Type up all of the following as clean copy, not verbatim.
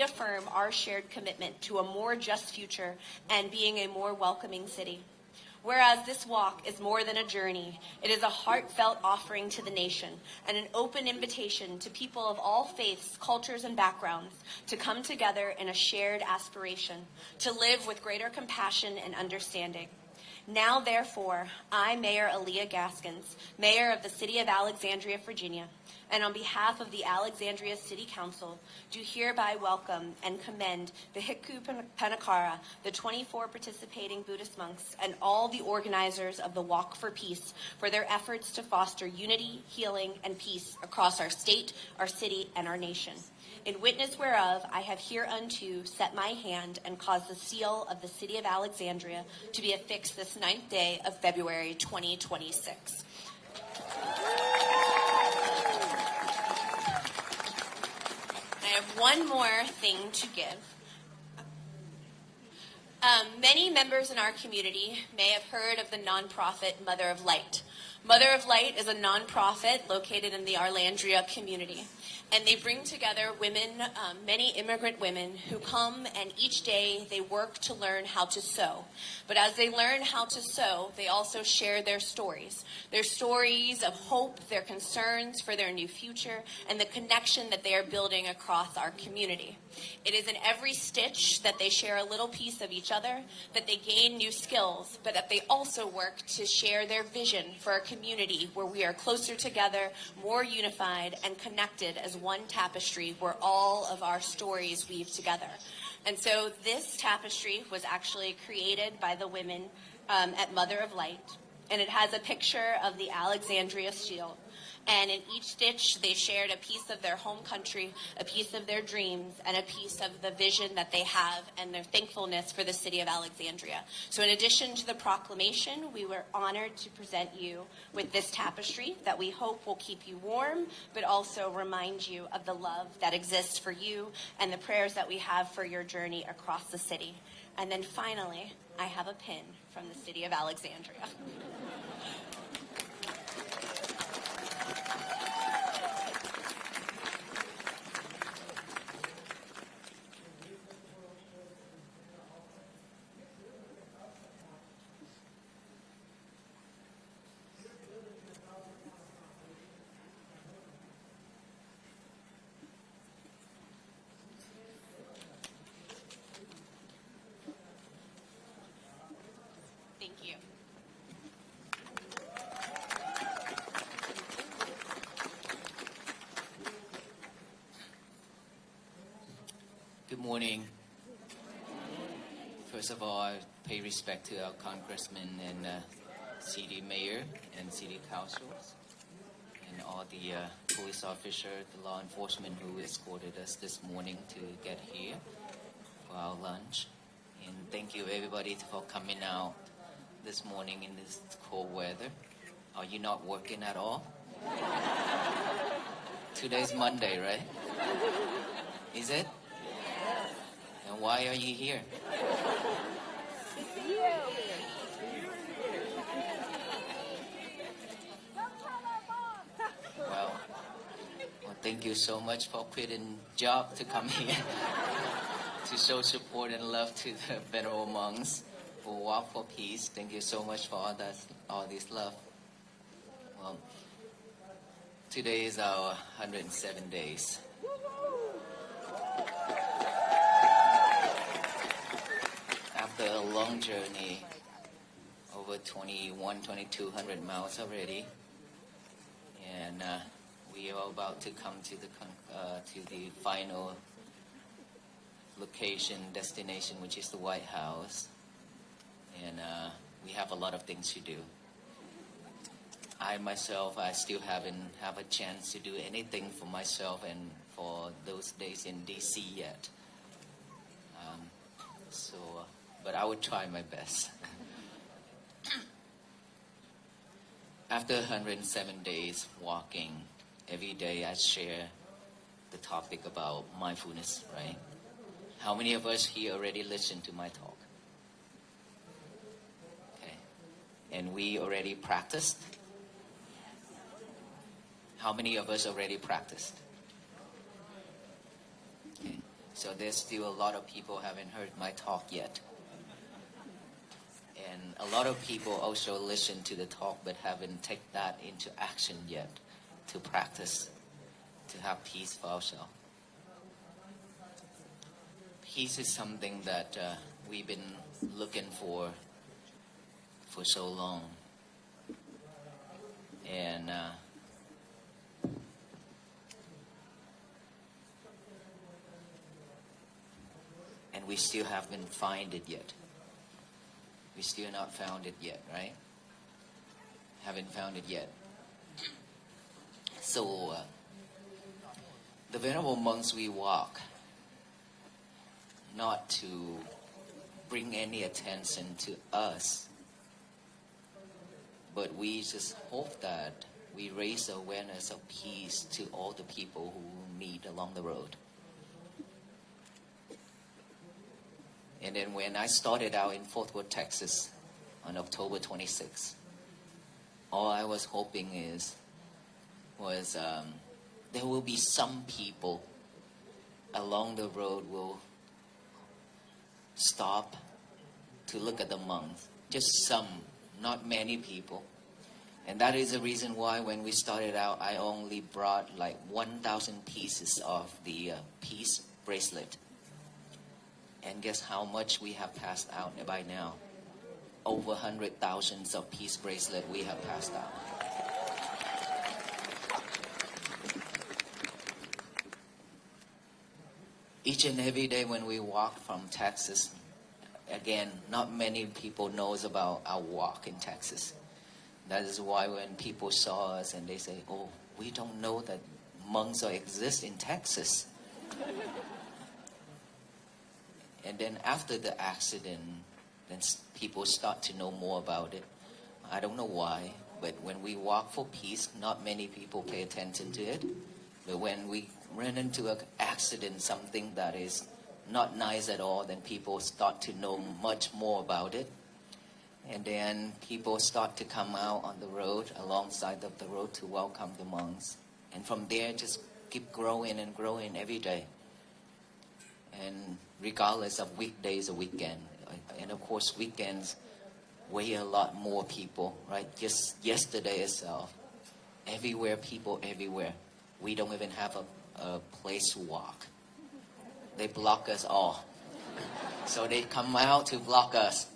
affirm our shared commitment to a more just future and being a more welcoming city. Whereas this walk is more than a journey, it is a heartfelt offering to the nation and an open invitation to people of all faiths, cultures, and backgrounds to come together in a shared aspiration to live with greater compassion and understanding. Now, therefore, I, Mayor Aaliyah Gaskins, Mayor of the City of Alexandria, Virginia, and on behalf of the Alexandria City Council, do hereby welcome and commend the Bhikkhu Panakara, the 24 participating Buddhist monks, and all the organizers of the Walk for Peace for their efforts to foster unity, healing, and peace across our state, our city, and our nation. In witness whereof, I have hereunto set my hand and caused the seal of the City of Alexandria to be affixed this 9th day of February 2026. I have one more thing to give. Many members in our community may have heard of the nonprofit Mother of Light. Mother of Light is a nonprofit located in the Alexandria community, and they bring together women, many immigrant women who come, and each day they work to learn how to sew. But as they learn how to sew, they also share their stories of hope, their concerns for their new future, and the connection that they are building across our community. It is in every stitch that they share a little piece of each other, that they gain new skills, but that they also work to share their vision for a community where we are closer together, more unified, and connected as one tapestry where all of our stories weave together. And so this tapestry was actually created by the women at Mother of Light, and it has a picture of the Alexandria shield. And in each stitch, they shared a piece of their home country, a piece of their dreams, and a piece of the vision that they have and their thankfulness for the city of Alexandria. So in addition to the proclamation, we were honored to present you with this tapestry that we hope will keep you warm, but also remind you of the love that exists for you and the prayers that we have for your journey across the city. And then finally, I have a pin from the city of Alexandria. Thank you. Good morning. First of all, I pay respect to our congressmen and city mayor and city councils and all the police officers, the law enforcement who escorted us this morning to get here for our lunch. And thank you everybody for coming out this morning in this cold weather. Are you not working at all? Today's Monday, right? Is it? Yes. And why are you here? Well, thank you so much for quitting job to come here to show support and love to the Venerable monks for Walk for Peace. Thank you so much for all this love. Well, today is our 107 days. After a long journey, over 2,200 miles already, and we are about to come to the final location, destination, which is the White House. And we have a lot of things to do. I myself, I still haven't have a chance to do anything for myself and for those days in DC yet. But I would try my best. After 107 days walking, every day I share the topic about mindfulness, right? How many of us here already listened to my talk? Okay. And we already practiced? How many of us already practiced? Okay. So there's still a lot of people haven't heard my talk yet. And a lot of people also listen to the talk but haven't taken that into action yet to practice, to have peace for ourselves. Peace is something that we've been looking for so long. And we still haven't found it yet. We still not found it yet, right? Haven't found it yet. So the Venerable monks, we walk not to bring any attention to us, but we just hope that we raise the awareness of peace to all the people who meet along the road. And then when I started out in Fort Worth, Texas on October 26th, all I was hoping was there will be some people along the road will stop to look at the monks. Just some, not many people. And that is the reason why when we started out, I only brought like 1,000 pieces of the peace bracelet. And guess how much we have passed out by now? Over 100,000 of peace bracelet we have passed out. Each and every day when we walk from Texas, again, not many people knows about our walk in Texas. That is why when people saw us and they say, oh, we don't know that monks exist in Texas. And then after the accident, then people start to know more about it. I don't know why, but when we walk for peace, not many people pay attention to it. But when we run into an accident, something that is not nice at all, then people start to know much more about it. And then people start to come out on the road, alongside of the road, to welcome the monks. And from there, just keep growing and growing every day. And regardless of weekdays or weekend. And of course, weekends weigh a lot more people, right? Just yesterday itself, everywhere, people everywhere. We don't even have a place to walk. They block us all. So they come out to block us.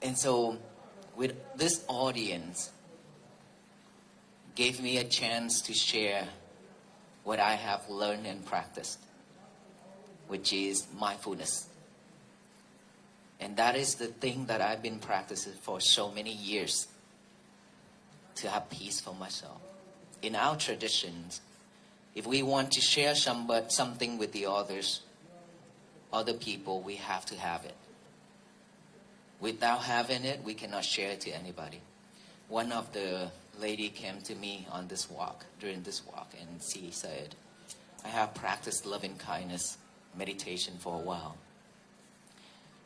And so with this audience, gave me a chance to share what I have learned and practiced, which is mindfulness. And that is the thing that I've been practicing for so many years, to have peace for myself. In our traditions, if we want to share something with the other people, we have to have it. Without having it, we cannot share it to anybody. One of the lady came to me on this walk, during this walk, and she said, I have practiced loving kindness meditation for a while.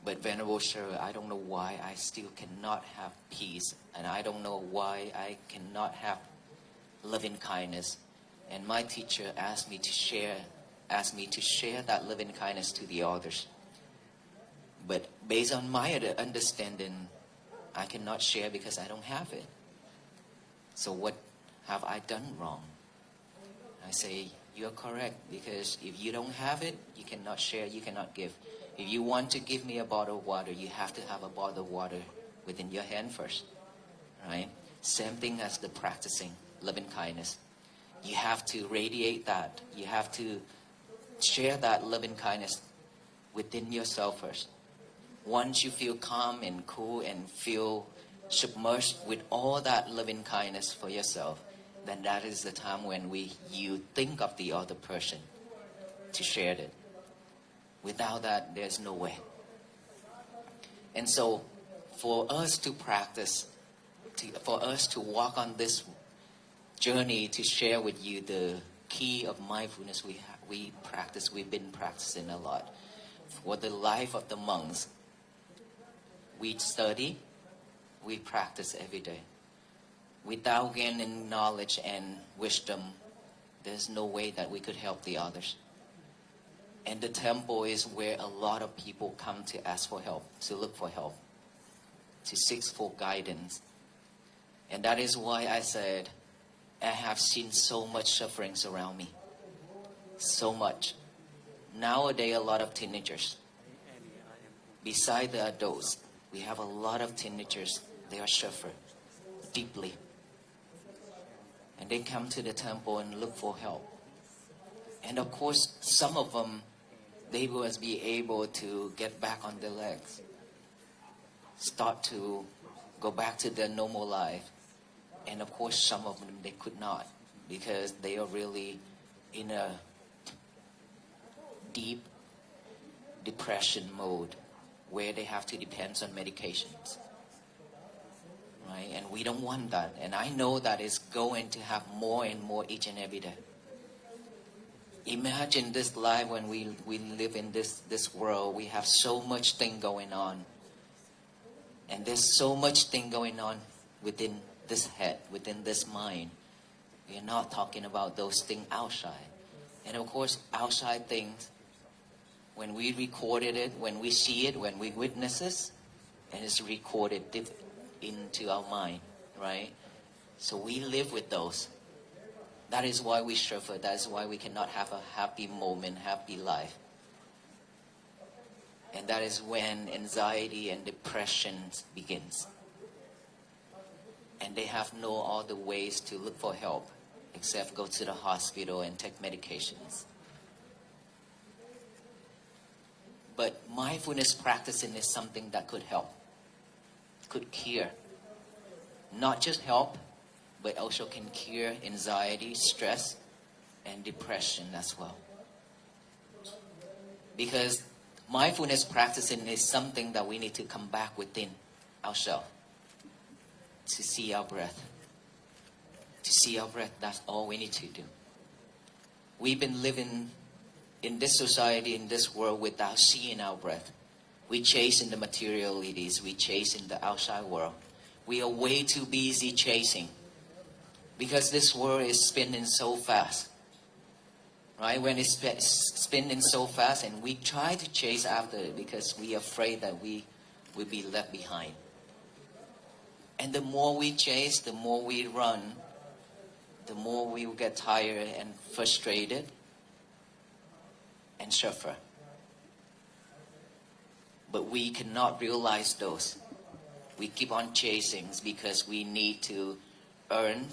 But Venerable Sir, I don't know why I still cannot have peace, and I don't know why I cannot have loving kindness. And my teacher asked me to share that loving kindness to the others. But based on my understanding, I cannot share because I don't have it. So what have I done wrong? I say, you're correct, because if you don't have it, you cannot share, you cannot give. If you want to give me a bottle of water, you have to have a bottle of water within your hand first, right? Same thing as the practicing loving kindness. You have to radiate that. You have to share that loving kindness within yourself first. Once you feel calm and cool and feel submerged with all that loving kindness for yourself, then that is the time when you think of the other person to share it. Without that, there's no way. And so for us to practice, for us to walk on this journey to share with you the key of mindfulness we've been practicing a lot. For the life of the monks, we study, we practice every day. Without gaining knowledge and wisdom, there's no way that we could help the others. And the temple is where a lot of people come to ask for help, to look for help, to seek for guidance. And that is why I said, I have seen so much sufferings around me. So much. Nowadays, a lot of teenagers. Beside the adults, we have a lot of teenagers. They are suffering deeply. And they come to the temple and look for help. And of course, some of them, they will be able to get back on their legs, start to go back to their normal life. And of course, some of them, they could not, because they are really in a deep depression mode where they have to depend on medications. Right? And we don't want that. And I know that it's going to have more and more each and every day. Imagine this life when we live in this world. We have so much thing going on. And there's so much thing going on within this head, within this mind. We are not talking about those things outside. And of course, outside things, when we recorded it, when we see it, when we witness it, and it's recorded deep into our mind, right? So we live with those. That is why we suffer. That is why we cannot have a happy moment, happy life. And that is when anxiety and depression begins. And they have no other ways to look for help except go to the hospital and take medications. But mindfulness practicing is something that could help, could cure. Not just help, but also can cure anxiety, stress, and depression as well. Because mindfulness practicing is something that we need to come back within ourselves. To see our breath. To see our breath, that's all we need to do. We've been living in this society, in this world, without seeing our breath. We chase in the materialities. We chase in the outside world. We are way too busy chasing. Because this world is spinning so fast. Right? When it's spinning so fast, and we try to chase after it because we are afraid that we will be left behind. And the more we chase, the more we run, the more we will get tired and frustrated and suffer. But we cannot realize those. We keep on chasing because we need to earn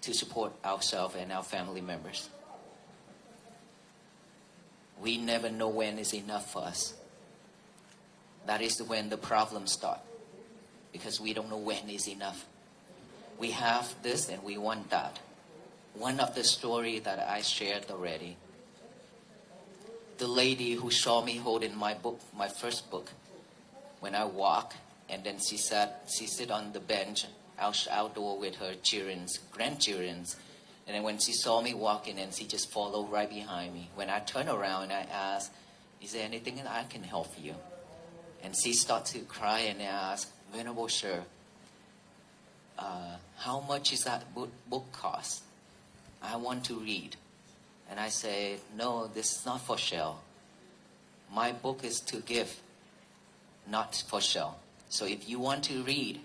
to support ourselves and our family members. We never know when is enough for us. That is when the problems start. Because we don't know when is enough. We have this and we want that. One of the stories that I shared already. The lady who saw me holding my book, my first book, when I walk, and then she sit on the bench outdoor with her grandchildren. And then when she saw me walking, and she just followed right behind me. When I turn around, I asked, "Is there anything that I can help you?" And she started to cry and asked, "Venerable sir, how much is that book cost? I want to read." And I say, "No, this is not for sale. My book is to give, not for sale. So if you want to read,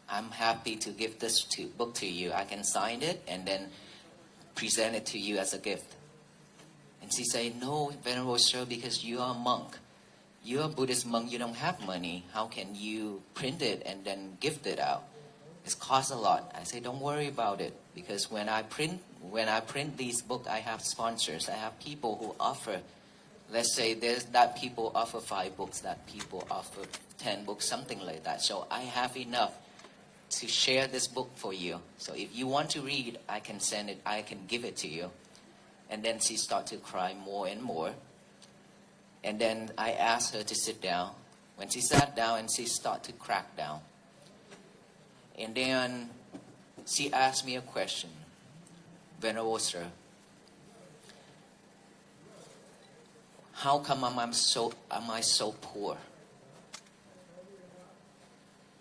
I'm happy to give this book to you. I can sign it and then present it to you as a gift." And she said, "No, Venerable sir, because you are a monk. You're a Buddhist monk, you don't have money. How can you print it and then gift it out? It costs a lot." I say, "Don't worry about it, because when I print these books, I have sponsors. I have people who offer. Let's say that people offer 5 books, that people offer 10 books, something like that. So I have enough to share this book for you. So if you want to read, I can send it. I can give it to you." And then she started to cry more and more. And then I asked her to sit down. When she sat down, and she started to crack down. And then she asked me a question. "Venerable sir, how come am I so poor?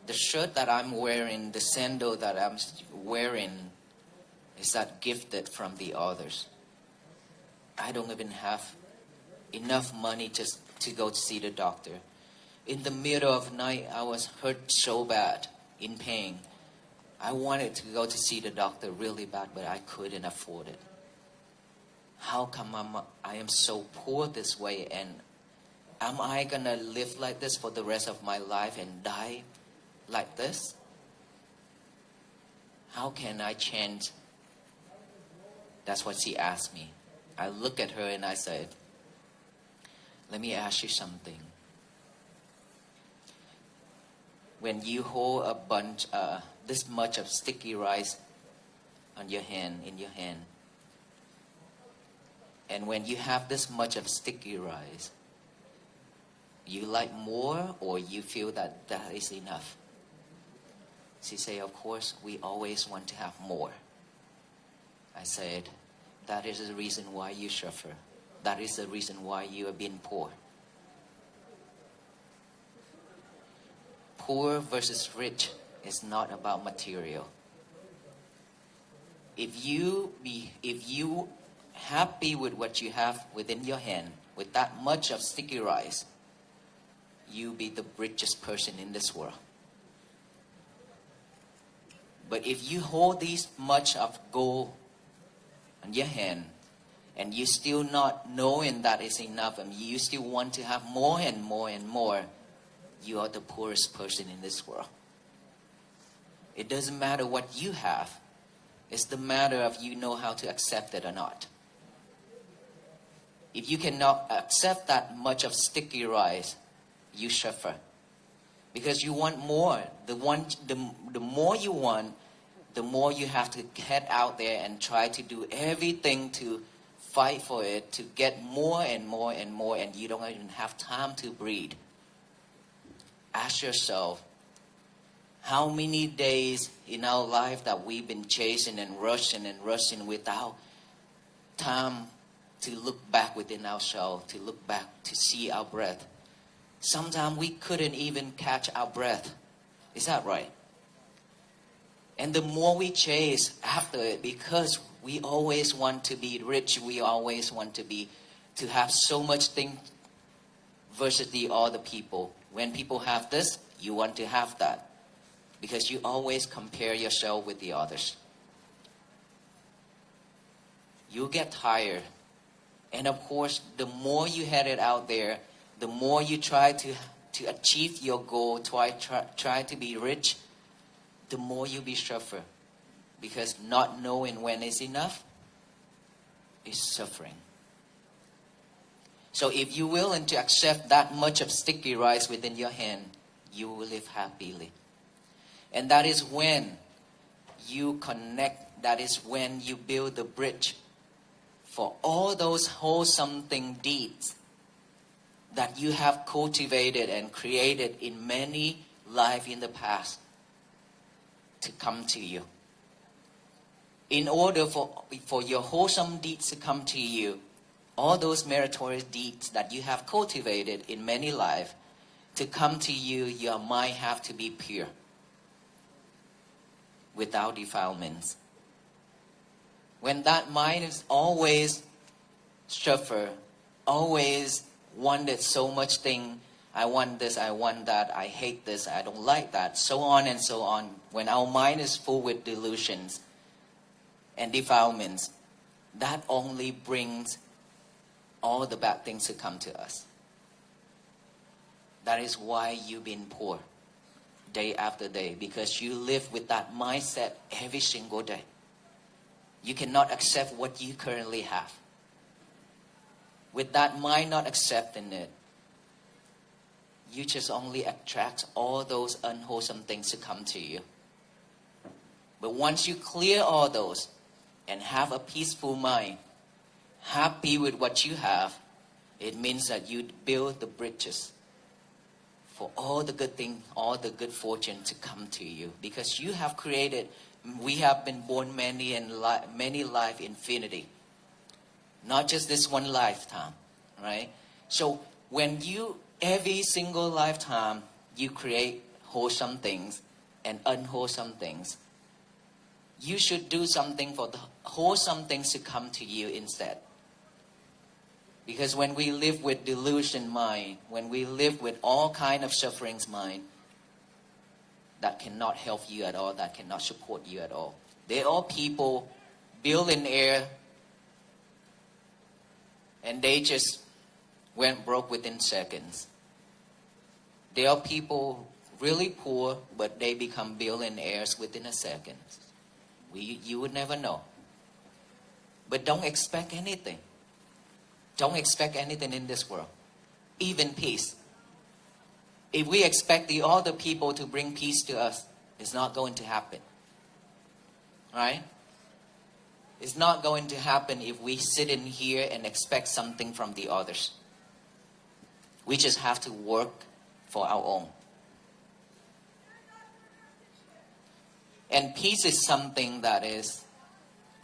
The shirt that I'm wearing, the sandal that I'm wearing, is that gifted from the others. I don't even have enough money just to go to see the doctor. In the middle of the night, I was hurt so bad, in pain. I wanted to go to see the doctor really bad, but I couldn't afford it. How come I am so poor this way, and am I gonna live like this for the rest of my life and die like this? How can I change? That's what she asked me. I looked at her and I said, let me ask you something. When you hold a bunch, this much of sticky rice in your hand, and when you have this much of sticky rice, you like more, or you feel that that is enough? She said, of course, we always want to have more. I said, that is the reason why you suffer. That is the reason why you have been poor. Poor versus rich is not about material. If you happy with what you have within your hand, with that much of sticky rice, you be the richest person in this world. But if you hold this much of gold in your hand, and you still not knowing that is enough, and you still want to have more and more and more, you are the poorest person in this world. It doesn't matter what you have. It's the matter of you know how to accept it or not. If you cannot accept that much of sticky rice, you suffer. Because you want more. The more you want, the more you have to get out there and try to do everything to fight for it, to get more and more and more, and you don't even have time to breathe. Ask yourself, how many days in our life that we've been chasing and rushing without time to look back within ourselves, to look back, to see our breath. Sometimes we couldn't even catch our breath. Is that right? And the more we chase after it, because we always want to be rich, we always want to have so much things versus the other people. When people have this, you want to have that. Because you always compare yourself with the others. You get tired. And of course, the more you had it out there, the more you try to achieve your goal, try to be rich, the more you be suffer. Because not knowing when is enough is suffering. So if you're willing to accept that much of sticky rice within your hand, you will live happily. And that is when you connect, that is when you build the bridge for all those wholesome deeds that you have cultivated and created in many lives in the past to come to you. In order for your wholesome deeds to come to you, all those meritorious deeds that you have cultivated in many lives to come to you, your mind have to be pure, without defilements. When that mind is always suffer, always wanted so much thing, I want this, I want that, I hate this, I don't like that, so on and so on. When our mind is full with delusions and defilements, that only brings all the bad things to come to us. That is why you've been poor day after day, because you live with that mindset every single day. You cannot accept what you currently have. With that mind not accepting it, you just only attract all those unwholesome things to come to you. But once you clear all those and have a peaceful mind, happy with what you have, it means that you build the bridges for all the good things, all the good fortune to come to you. Because you have created, we have been born many life infinity. Not just this one lifetime, right? So when you, every single lifetime, you create wholesome things and unwholesome things, you should do something for the wholesome things to come to you instead. Because when we live with delusion mind, when we live with all kind of sufferings mind, that cannot help you at all, that cannot support you at all. They are people, billionaire, and they just went broke within seconds. There are people really poor, but they become billionaires within a second. You would never know. But don't expect anything. Don't expect anything in this world, even peace. If we expect the other people to bring peace to us, it's not going to happen. Right? It's not going to happen if we sit in here and expect something from the others. We just have to work for our own. And peace is something that is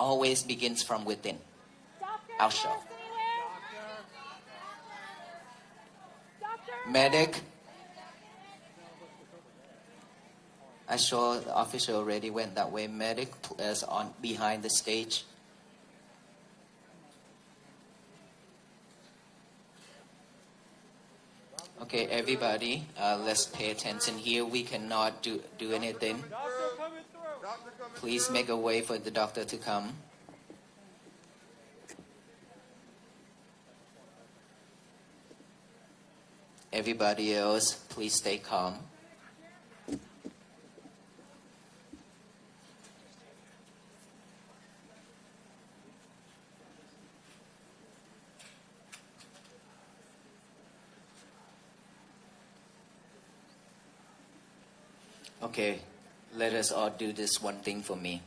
always begins from within ourselves. Medic, I saw the officer already went that way. Medic is on behind the stage. Okay, everybody, let's pay attention here. We cannot do anything. Please make a way for the doctor to come. Everybody else, please stay calm. Okay, let us all do this one thing for me.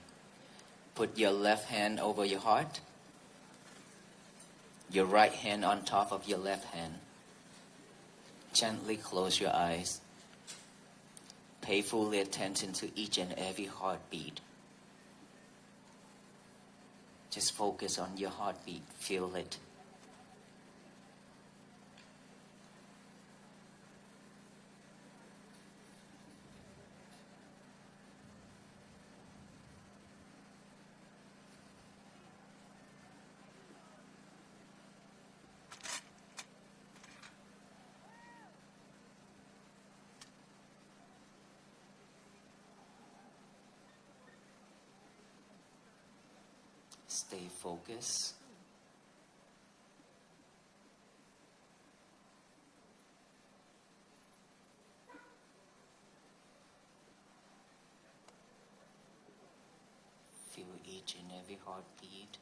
Put your left hand over your heart. Your right hand on top of your left hand. Gently close your eyes. Pay full attention to each and every heartbeat. Just focus on your heartbeat. Feel it. Stay focused. Feel each and every heartbeat.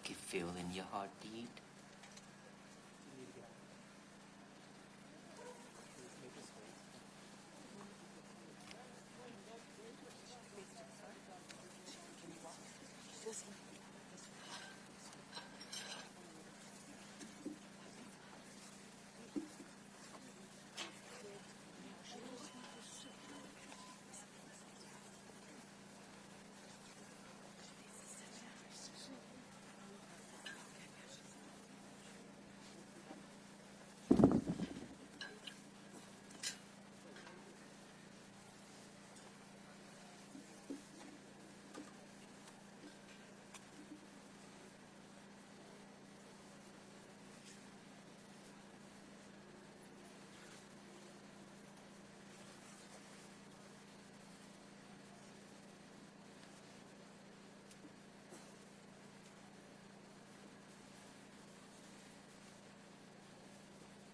Keep feeling your heartbeat.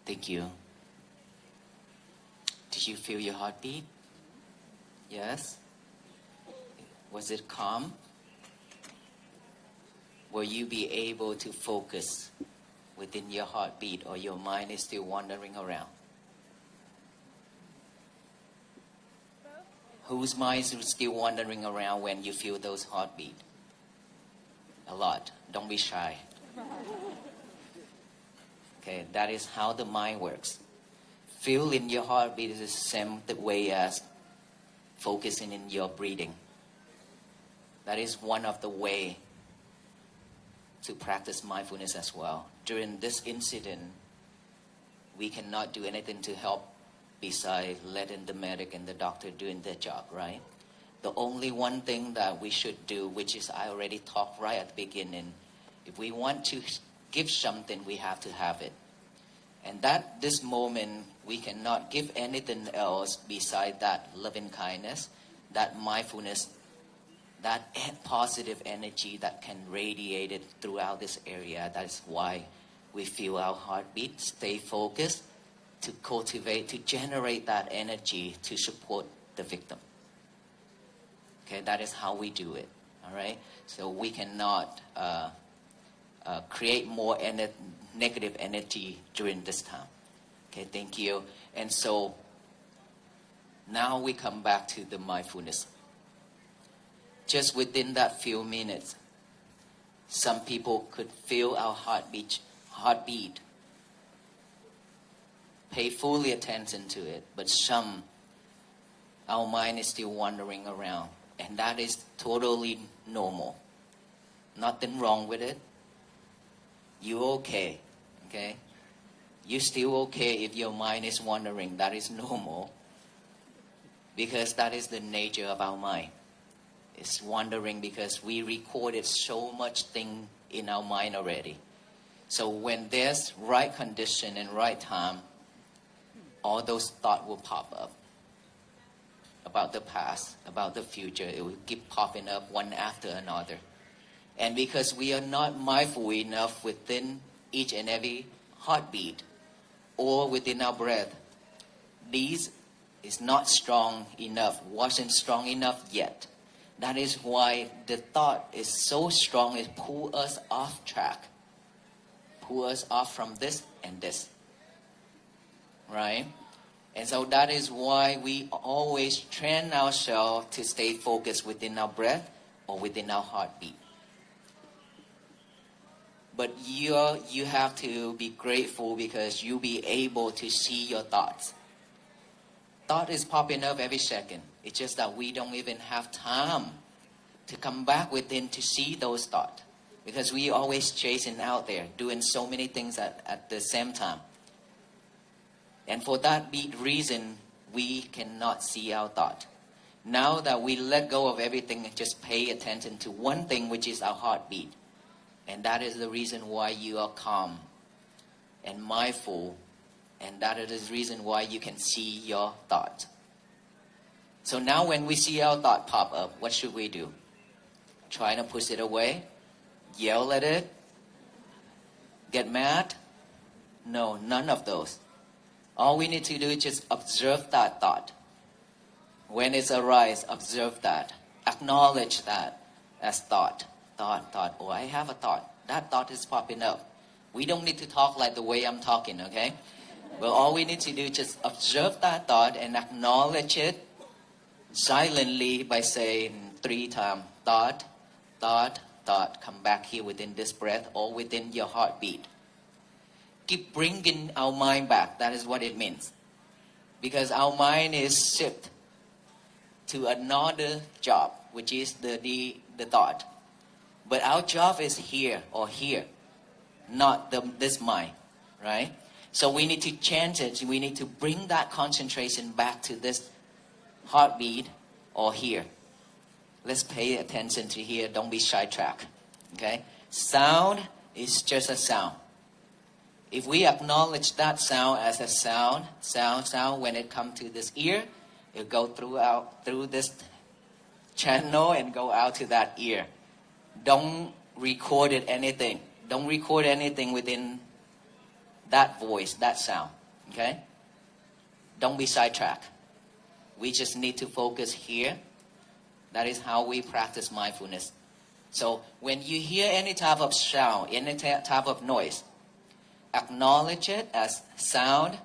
Thank you. Did you feel your heartbeat? Yes? Was it calm? Will you be able to focus within your heartbeat, or your mind is still wandering around? Whose mind is still wandering around when you feel those heartbeat? A lot. Don't be shy. Okay, that is how the mind works. Feeling your heartbeat is the same way as focusing in your breathing. That is one of the way to practice mindfulness as well. During this incident, we cannot do anything to help besides letting the medic and the doctor doing their job, right? The only one thing that we should do, which is I already talked right at the beginning, if we want to give something, we have to have it. And that this moment, we cannot give anything else beside that loving kindness, that mindfulness, that positive energy that can radiate it throughout this area. That is why we feel our heartbeat, stay focused, to cultivate, to generate that energy to support the victim. Okay, that is how we do it, all right? So we cannot create more negative energy during this time. Okay, thank you. And so now we come back to the mindfulness. Just within that few minutes, some people could feel our heartbeat, pay fully attention to it, but some, our mind is still wandering around, and that is totally normal. Nothing wrong with it. You're okay, okay? You're still okay if your mind is wandering. That is normal, because that is the nature of our mind. It's wandering because we recorded so much thing in our mind already. So when there's right condition and right time, all those thoughts will pop up about the past, about the future. It will keep popping up one after another. And because we are not mindful enough within each and every heartbeat or within our breath, these is not strong enough, wasn't strong enough yet. That is why the thought is so strong, it pulls us off track. Pull us off from this and this. Right? And so that is why we always train ourselves to stay focused within our breath or within our heartbeat. But you have to be grateful because you'll be able to see your thoughts. Thought is popping up every second. It's just that we don't even have time to come back within to see those thoughts. Because we always chasing out there, doing so many things at the same time. And for that reason, we cannot see our thought. Now that we let go of everything and just pay attention to one thing, which is our heartbeat. And that is the reason why you are calm and mindful. And that is the reason why you can see your thought. So now when we see our thought pop up, what should we do? Try to push it away? Yell at it? Get mad? No, none of those. All we need to do is just observe that thought. When it arises, observe that. Acknowledge that as thought. Thought. Oh, I have a thought. That thought is popping up. We don't need to talk like the way I'm talking, okay? Well, all we need to do is just observe that thought and acknowledge it silently by saying 3 times, thought. Come back here within this breath or within your heartbeat. Keep bringing our mind back. That is what it means. Because our mind is shifted to another job, which is the thought. But our job is here or here, not this mind, right? So we need to change it. We need to bring that concentration back to this heartbeat or here. Let's pay attention to here. Don't be sidetracked. Okay? Sound is just a sound. If we acknowledge that sound as a sound, when it comes to this ear, it go through this channel and go out to that ear. Don't record anything. Don't record anything within that voice, that sound. Okay? Don't be sidetracked. We just need to focus here. That is how we practice mindfulness. So when you hear any type of sound, any type of noise, acknowledge it as sound.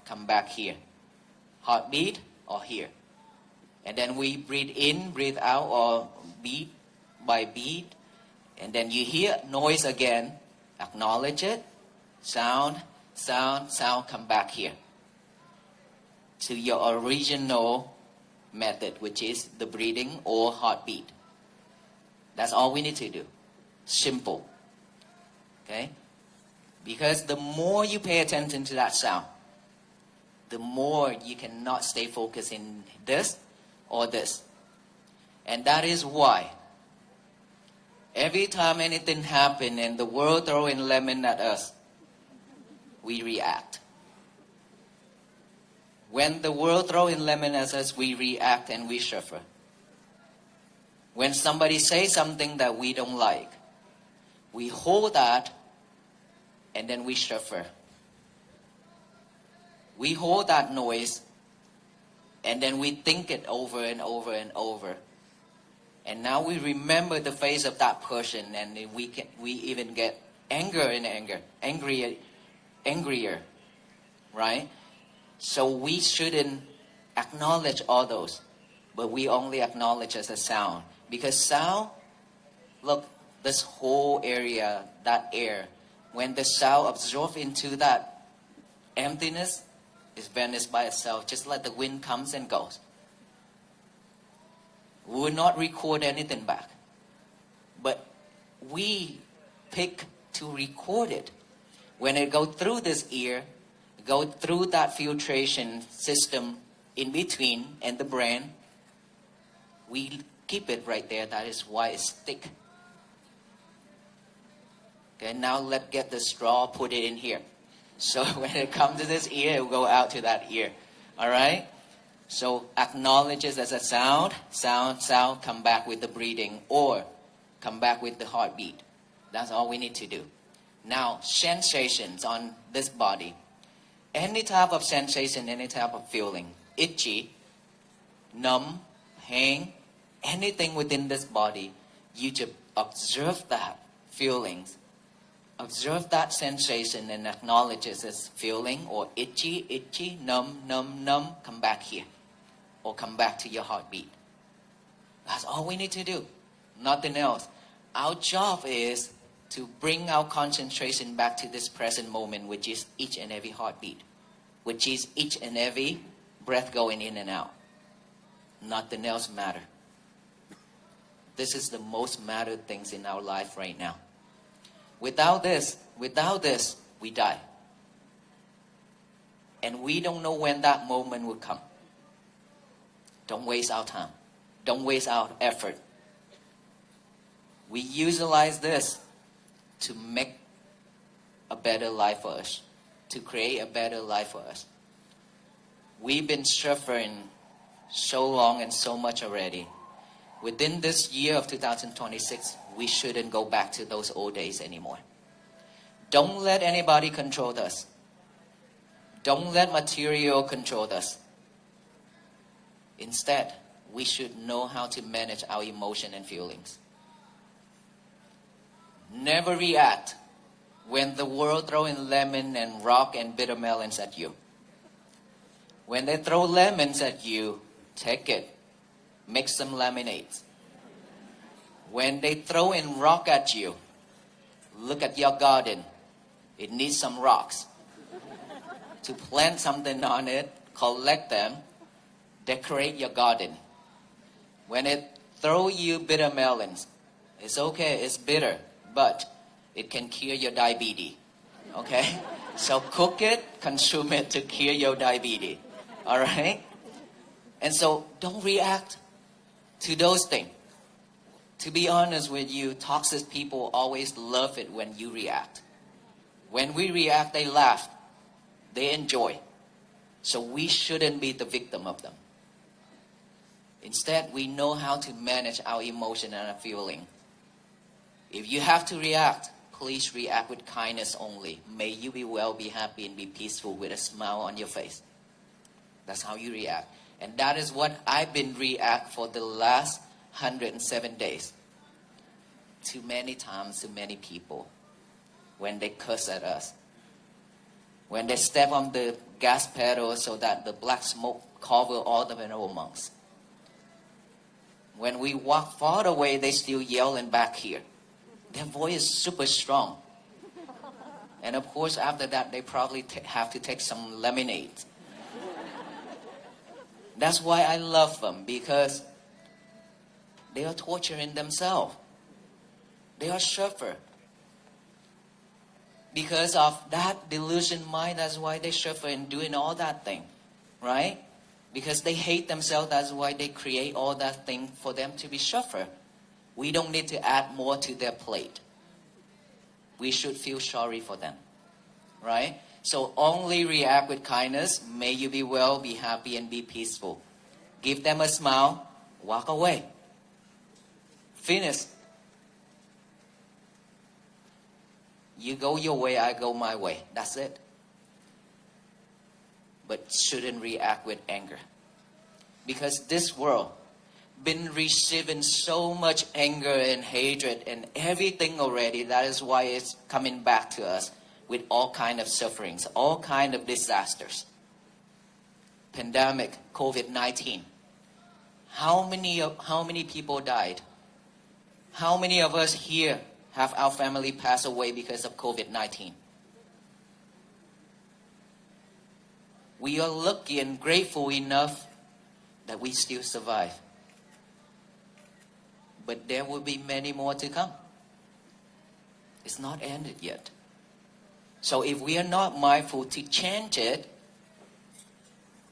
Come back here. Heartbeat or here. And then we breathe in, breathe out, or beat by beat. And then you hear noise again. Acknowledge it. Sound, sound, sound. Come back here to your original method, which is the breathing or heartbeat. That's all we need to do. Simple. Okay? Because the more you pay attention to that sound, the more you cannot stay focused in this or this. And that is why every time anything happens and the world throwing lemon at us, we react. When the world throwing lemon at us, we react and we suffer. When somebody says something that we don't like, we hold that and then we suffer. We hold that noise and then we think it over and over and over. And now we remember the face of that person, and we even get angrier, right? So we shouldn't acknowledge all those, but we only acknowledge as a sound. Because sound, look, this whole area, that air, when the sound absorbs into that emptiness, it's vanished by itself, just like the wind comes and goes. We will not record anything back. But we pick to record it. When it goes through this ear, go through that filtration system in between and the brain, we keep it right there. That is why it's thick. Okay, now let's get the straw, put it in here. So when it comes to this ear, it will go out to that ear. All right? So acknowledge it as a sound, sound, sound, come back with the breathing, or come back with the heartbeat. That's all we need to do. Now, sensations on this body. Any type of sensation, any type of feeling, itchy, numb, pain, anything within this body, you just observe that feelings. Observe that sensation and acknowledge it as feeling or itchy, numb, come back here. Or come back to your heartbeat. That's all we need to do. Nothing else. Our job is to bring our concentration back to this present moment, which is each and every heartbeat. Which is each and every breath going in and out. Nothing else matters. This is the most mattered things in our life right now. Without this, we die. And we don't know when that moment will come. Don't waste our time. Don't waste our effort. We utilize this to make a better life for us. To create a better life for us. We've been suffering so long and so much already. Within this year of 2026, we shouldn't go back to those old days anymore. Don't let anybody control us. Don't let material control us. Instead, we should know how to manage our emotion and feelings. Never react when the world throwing lemon and rock and bitter melons at you. When they throw lemons at you, take it. Make some lemonades. When they throw in rock at you, look at your garden. It needs some rocks. To plant something on it, collect them, decorate your garden. When it throw you bitter melons, it's okay, it's bitter, but it can cure your diabetes. Okay? So cook it, consume it to cure your diabetes. All right? And so don't react to those things. To be honest with you, toxic people always love it when you react. When we react, they laugh. They enjoy. So we shouldn't be the victim of them. Instead, we know how to manage our emotion and our feeling. If you have to react, please react with kindness only. May you be well, be happy, and be peaceful with a smile on your face. That's how you react. And that is what I've been react for the last 107 days. Too many times, to many people, when they curse at us, when they step on the gas pedal so that the black smoke cover all the Venerable monks. When we walk far away, they still yelling back here. Their voice is super strong. And of course, after that, they probably have to take some lemonade. That's why I love them, because they are torturing themselves. They are suffer. Because of that delusion mind, that's why they suffer in doing all that thing. Right? Because they hate themselves, that's why they create all that thing for them to be suffer. We don't need to add more to their plate. We should feel sorry for them. Right? So only react with kindness. May you be well, be happy, and be peaceful. Give them a smile. Walk away. Finish. You go your way, I go my way. That's it. But shouldn't react with anger. Because this world been receiving so much anger and hatred and everything already. That is why it's coming back to us with all kind of sufferings, all kind of disasters. Pandemic, COVID-19. How many people died? How many of us here have our family pass away because of COVID-19? We are lucky and grateful enough that we still survive. But there will be many more to come. It's not ended yet. So if we are not mindful to change it,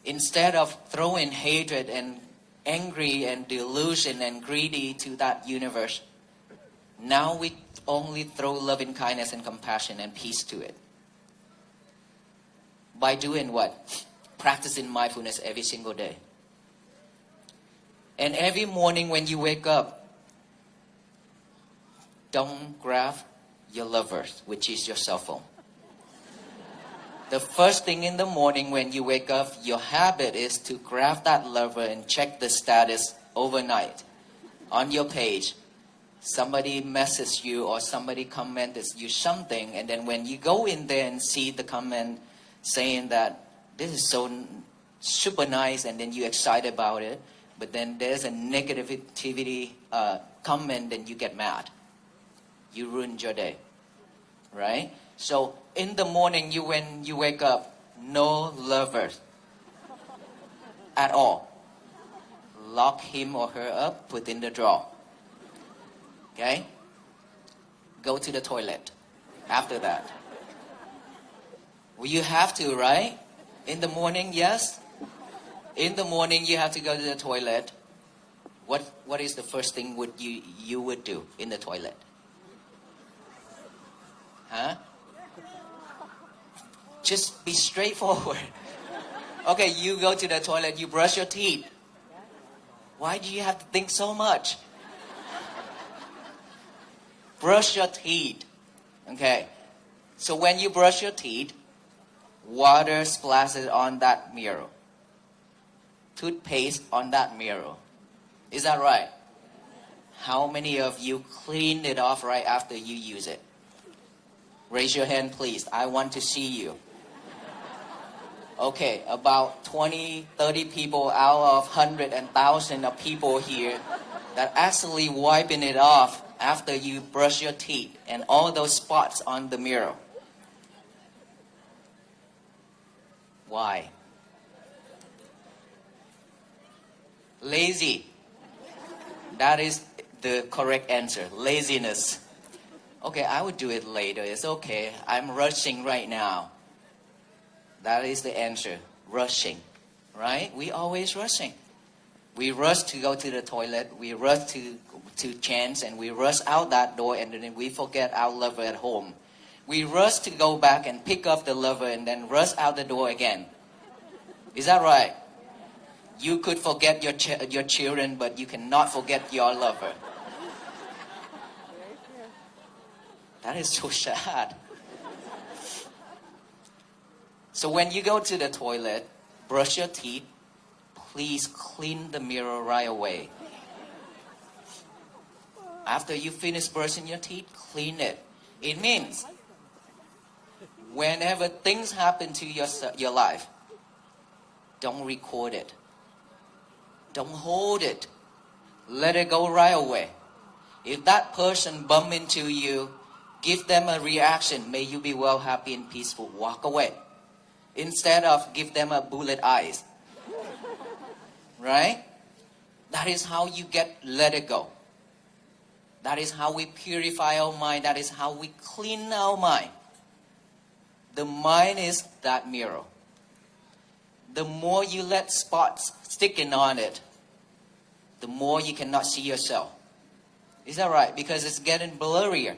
instead of throwing hatred and angry and delusion and greedy to that universe, now we only throw loving kindness and compassion and peace to it. By doing what? Practicing mindfulness every single day. And every morning when you wake up, don't grab your lover, which is your cell phone. The first thing in the morning when you wake up, your habit is to grab that lover and check the status overnight on your page. Somebody messaged you or somebody commented you something, and then when you go in there and see the comment saying that this is so super nice, and then you're excited about it, but then there's a negativity comment, and you get mad. You ruined your day, right? So in the morning, when you wake up, no lovers at all. Lock him or her up, put in the drawer. Okay? Go to the toilet after that. Well, you have to, right? In the morning, yes? In the morning, you have to go to the toilet. What is the first thing you would do in the toilet? Huh? Just be straightforward. Okay, you go to the toilet, you brush your teeth. Why do you have to think so much? Brush your teeth. Okay. So when you brush your teeth, water splashes on that mirror. Toothpaste on that mirror. Is that right? How many of you cleaned it off right after you use it? Raise your hand, please. I want to see you. Okay, about 20, 30 people out of 100 and 1,000 of people here that actually wiping it off after you brush your teeth and all those spots on the mirror. Why? Lazy. That is the correct answer. Laziness. Okay, I will do it later. It's okay. I'm rushing right now. That is the answer. Rushing. Right? We always rushing. We rush to go to the toilet. We rush to chance, and we rush out that door, and then we forget our lover at home. We rush to go back and pick up the lover and then rush out the door again. Is that right? You could forget your children, but you cannot forget your lover. That is so sad. So when you go to the toilet, brush your teeth, please clean the mirror right away. After you finish brushing your teeth, clean it. It means whenever things happen to your life, Don't record it. Don't hold it. Let it go right away. If that person bump into you, give them a reaction. May you be well, happy, and peaceful. Walk away. Instead of give them a bullet eyes. Right? That is how you let it go. That is how we purify our mind. That is how we clean our mind. The mind is that mirror. The more you let spots sticking on it, the more you cannot see yourself. Is that right? Because it's getting blurrier.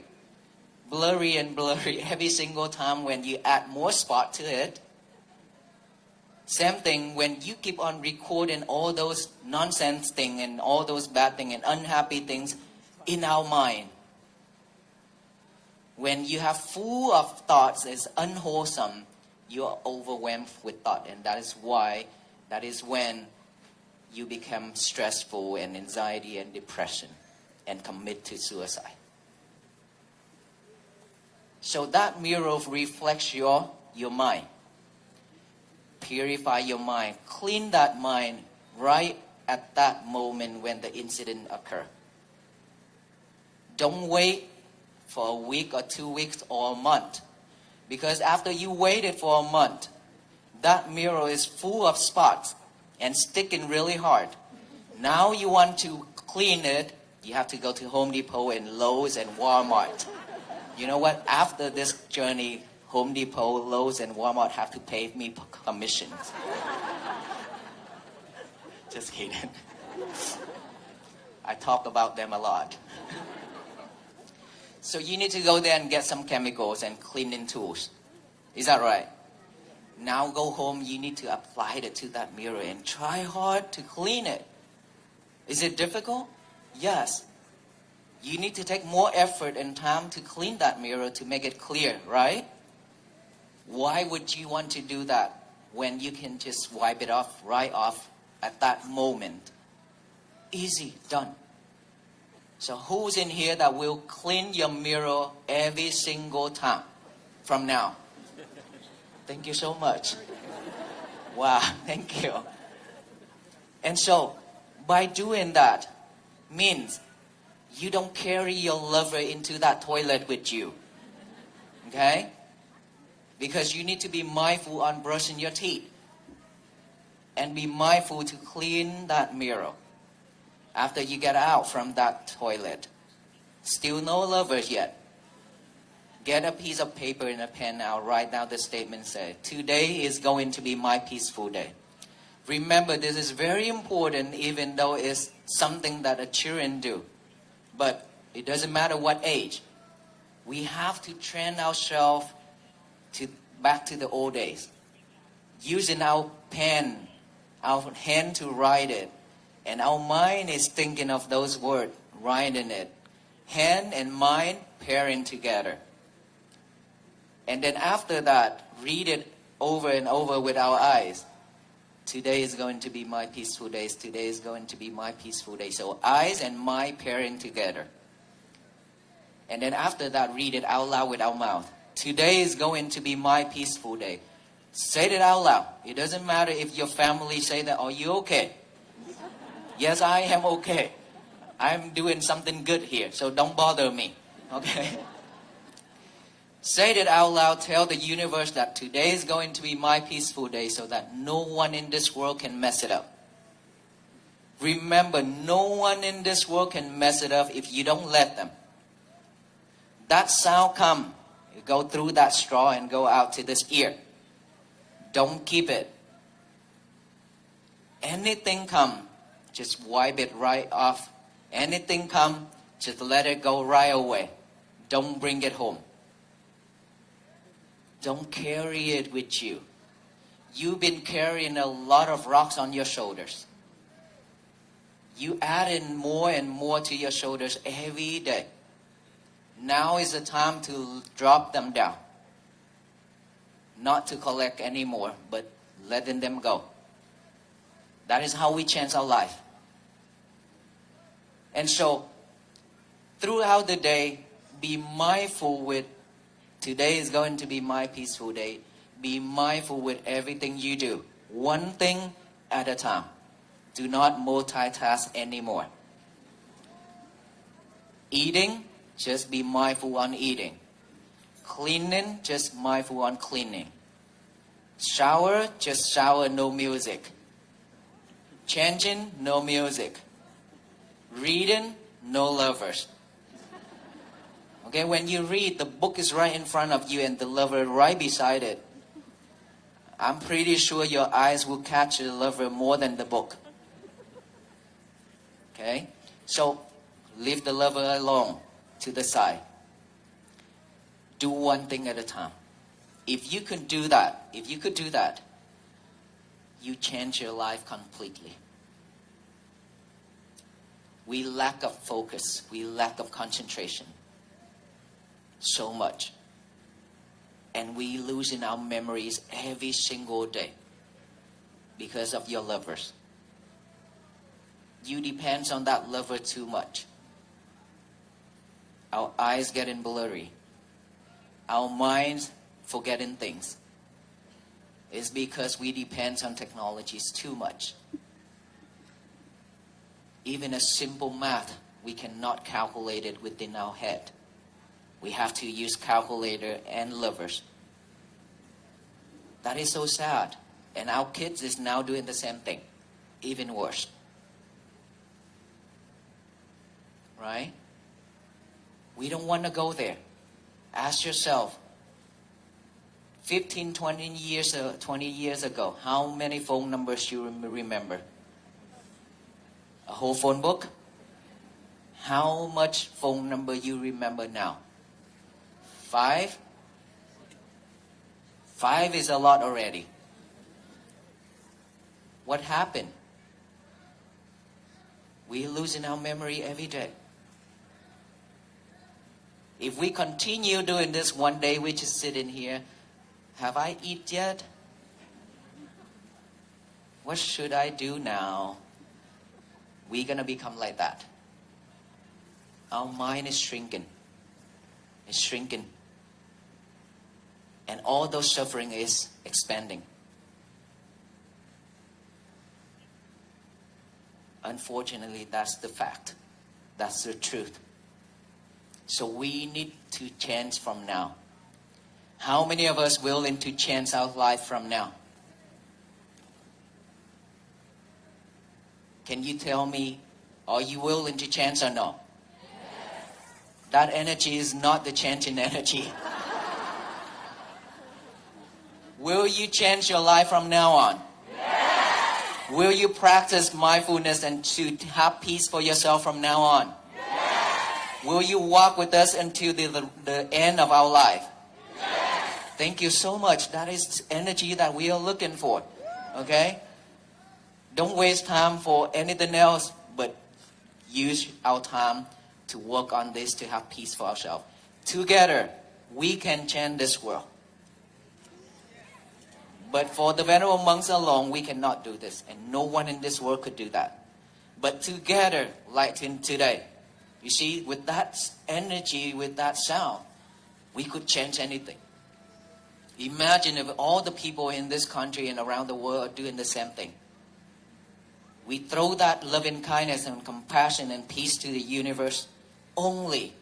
Blurry and blurry every single time when you add more spot to it. Same thing when you keep on recording all those nonsense things and all those bad things and unhappy things in our mind. When you have full of thoughts that's unwholesome, you are overwhelmed with thought. And that is when you become stressful and anxiety and depression and commit to suicide. So that mirror reflects your mind. Purify your mind. Clean that mind right at that moment when the incident occurs. Don't wait for a week or 2 weeks or a month. Because after you waited for a month, that mirror is full of spots and sticking really hard. Now you want to clean it, you have to go to Home Depot and Lowe's and Walmart. You know what? After this journey, Home Depot, Lowe's, and Walmart have to pay me commissions. Just kidding. I talk about them a lot. So you need to go there and get some chemicals and cleaning tools. Is that right? Now go home, you need to apply it to that mirror and try hard to clean it. Is it difficult? Yes. You need to take more effort and time to clean that mirror to make it clear, right? Why would you want to do that when you can just wipe it off, right off at that moment? Easy, done. So who's in here that will clean your mirror every single time from now? Thank you so much. Wow, thank you. And so, by doing that, means you don't carry your lover into that toilet with you. Okay? Because you need to be mindful on brushing your teeth. And be mindful to clean that mirror after you get out from that toilet. Still no lovers yet. Get a piece of paper and a pen now. Write down the statement. Say, today is going to be my peaceful day. Remember, this is very important even though it's something that the children do. But it doesn't matter what age. We have to train ourselves back to the old days. Using our pen, our hand to write it. And our mind is thinking of those words, writing it. Hand and mind pairing together. And then after that, read it over and over with our eyes. Today is going to be my peaceful day. Today is going to be my peaceful day. So eyes and mind pairing together. And then after that, read it out loud with our mouth. Today is going to be my peaceful day. Say it out loud. It doesn't matter if your family say that, are you okay? Yes, I am okay. I'm doing something good here, so don't bother me. Okay? Say it out loud. Tell the universe that today is going to be my peaceful day so that no one in this world can mess it up. Remember, no one in this world can mess it up if you don't let them. That sound come, you go through that straw and go out to this ear. Don't keep it. Anything come, just wipe it right off. Anything come, just let it go right away. Don't bring it home. Don't carry it with you. You've been carrying a lot of rocks on your shoulders. You add in more and more to your shoulders every day. Now is the time to drop them down. Not to collect anymore, but letting them go. That is how we change our life. And so, throughout the day, be mindful with, today is going to be my peaceful day. Be mindful with everything you do. One thing at a time. Do not multitask anymore. Eating, just be mindful on eating. Cleaning, just mindful on cleaning. Shower, just shower, no music. Changing, no music. Reading, no lovers. Okay, when you read, the book is right in front of you and the lover right beside it. I'm pretty sure your eyes will catch the lover more than the book. Okay, so leave the lover alone to the side. Do one thing at a time. If you could do that, you change your life completely. We lack of focus. We lack of concentration. So much. And we lose in our memories every single day because of your lovers. You depend on that lover too much. Our eyes getting blurry. Our minds forgetting things. It's because we depend on technologies too much. Even a simple math, we cannot calculate it within our head. We have to use calculator and lovers. That is so sad. And our kids is now doing the same thing. Even worse. Right? We don't want to go there. Ask yourself, 15, 20 years ago, how many phone numbers you remember? A whole phone book? How much phone number you remember now? 5? 5 is a lot already. What happened? We losing our memory every day. If we continue doing this, one day we just sit in here. Have I eaten yet? What should I do now? We're going to become like that. Our mind is shrinking. It's shrinking. And all those suffering is expanding. Unfortunately, that's the fact. That's the truth. So we need to change from now. How many of us willing to change our life from now? Can you tell me, are you willing to change or no? Yes. That energy is not the changing energy. Will you change your life from now on? Yes. Will you practice mindfulness and to have peace for yourself from now on? Yes. Will you walk with us until the end of our life? Yes. Thank you so much. That is energy that we are looking for. Okay? Don't waste time for anything else, but use our time to work on this to have peace for ourselves. Together, we can change this world. But for the Venerable monks alone, we cannot do this. And no one in this world could do that. But together, like in today, you see, with that energy, with that sound, we could change anything. Imagine if all the people in this country and around the world are doing the same thing. We throw that loving kindness and compassion and peace to the universe, only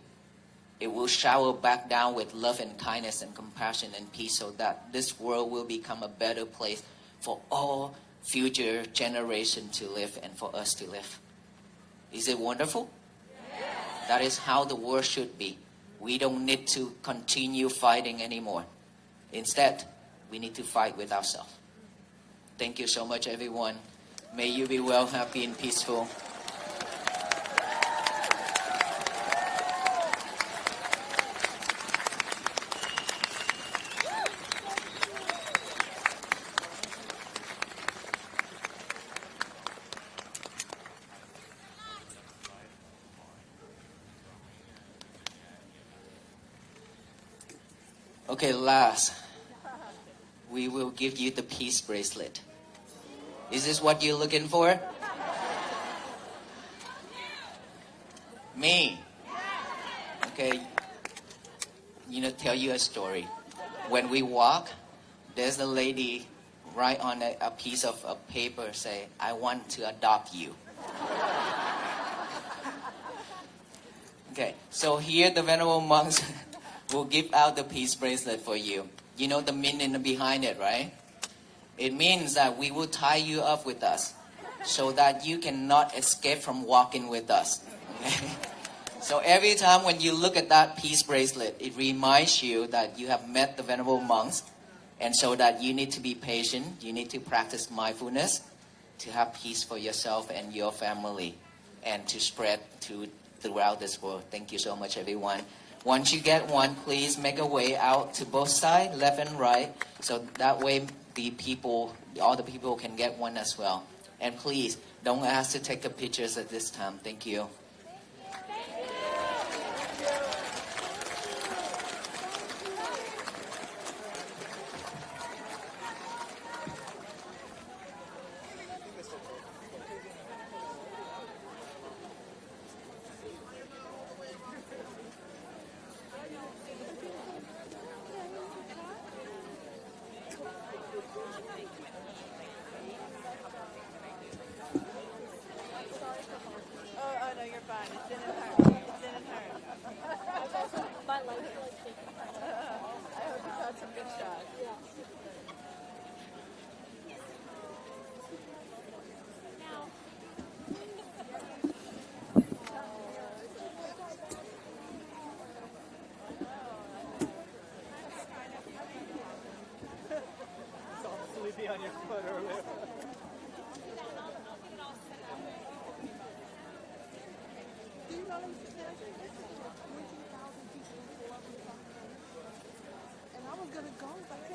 it will shower back down with love and kindness and compassion and peace, so that this world will become a better place for all future generations to live and for us to live. Is it wonderful? Yes. That is how the world should be. We don't need to continue fighting anymore. Instead, we need to fight with ourselves. Thank you so much, everyone. May you be well, happy, and peaceful. Okay, last, we will give you the peace bracelet. Is this what you're looking for? Me? Okay, tell you a story. When we walk, there's a lady write on a piece of paper, say, I want to adopt you. Okay, so here the Venerable monks will give out the peace bracelet for you. You know the meaning behind it, right? It means that we will tie you up with us so that you cannot escape from walking with us. Okay? So every time when you look at that peace bracelet, it reminds you that you have met the Venerable monks, and so that you need to be patient, you need to practice mindfulness to have peace for yourself and your family, and to spread throughout this world. Thank you so much, everyone. Once you get one, please make a way out to both sides, left and right, so that way all the people can get one as well. And please, don't ask to take the pictures at this time. Thank you. On your foot earlier. And I was gonna go, but